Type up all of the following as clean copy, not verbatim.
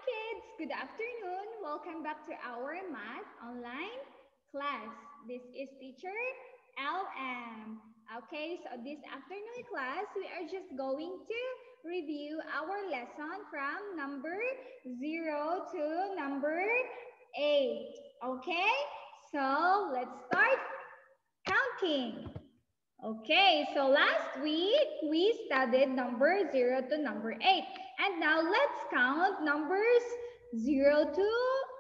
kids, good afternoon. Welcome back to our math online class. This is teacher LM. Okay, so this afternoon class, we are just going to review our lesson from number 0 to number 8. Okay, so let's start counting. Okay, so last week we studied number 0 to number 8. And now let's count numbers 0 to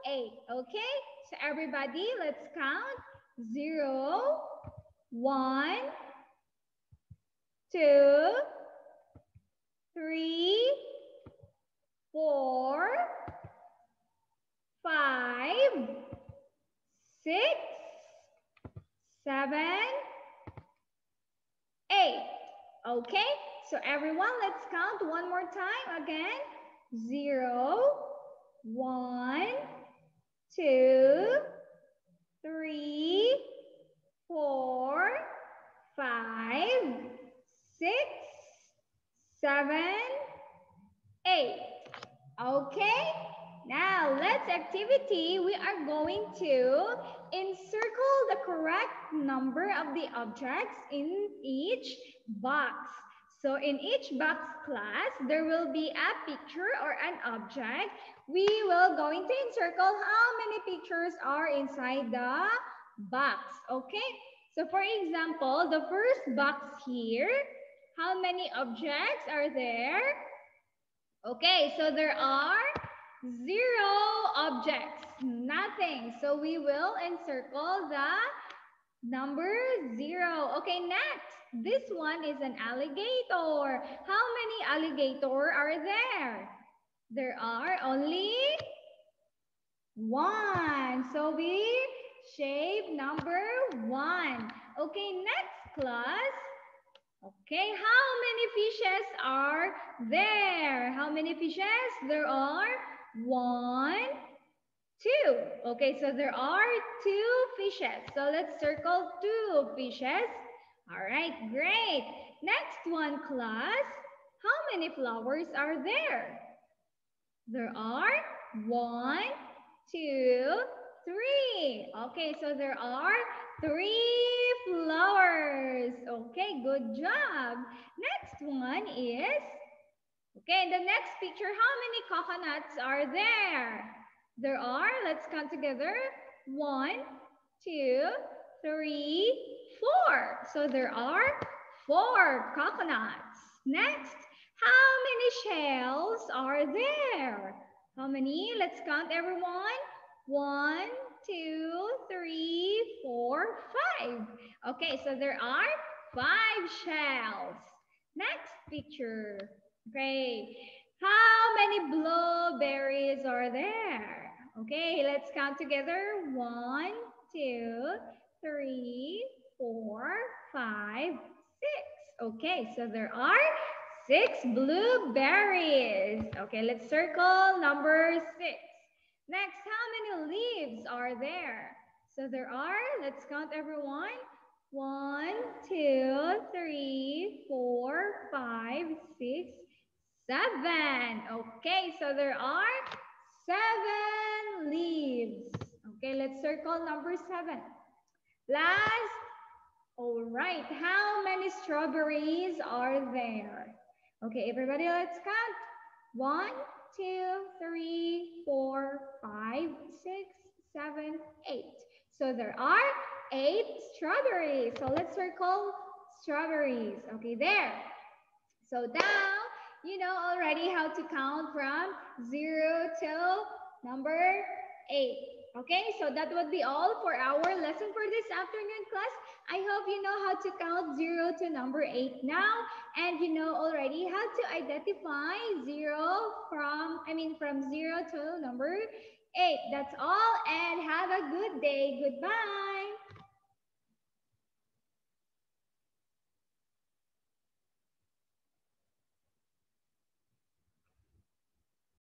8. Okay, so everybody, let's count 0, 1, 2, 3, 4, 5, 6, 7, 8. Okay, so everyone, let's count one more time again. 0, 1, 2, 3, 4, 5, 6, 7, 8. Okay, now let's activity. We are going to encircle the correct number of the objects in each box. So in each box class, there will be a picture or an object. We will going to encircle how many pictures are inside the box. Okay, so for example, the first box here, how many objects are there? Okay, so there are 0 objects, nothing. So we will encircle the number 0. Okay, next. This one is an alligator. How many alligator are there? There are only 1. So we shape number 1. Okay, next class. Okay, how many fishes are there? How many fishes? There are 1, 2. Okay, so there are 2 fishes. So let's circle 2 fishes. All right, great. Next one, class. How many flowers are there? There are 1, 2, 3. Okay, so there are 3 flowers. Okay, good job. Next one is, okay, in the next picture, how many coconuts are there? There are, let's count together, 1, 2, 3, 4. So there are 4 coconuts. Next, how many shells are there? How many? Let's count everyone. 1, 2, 3, 4, 5. Okay, so there are 5 shells. Next picture. Great. How many blueberries are there? Okay, let's count together. 1, 2, 3, 4, 5, 6. Okay, so there are 6 blueberries. Okay, let's circle number 6. Next, how many leaves are there? So there are, let's count everyone. 1, 2, 3, 4, 5, 6, 7. Okay, so there are 7 leaves. Okay, let's circle number 7. Last, all right, how many strawberries are there? Okay, everybody, let's count. 1, 2, 3, 4, 5, 6, 7, 8. So there are 8 strawberries. So let's circle strawberries. Okay, there. So now you know already how to count from 0 till number 8. Okay, so that would be all for our lesson for this afternoon class. I hope you know how to count 0 to number 8 now, and you know already how to identify from 0 to number 8. That's all, and have a good day. Goodbye.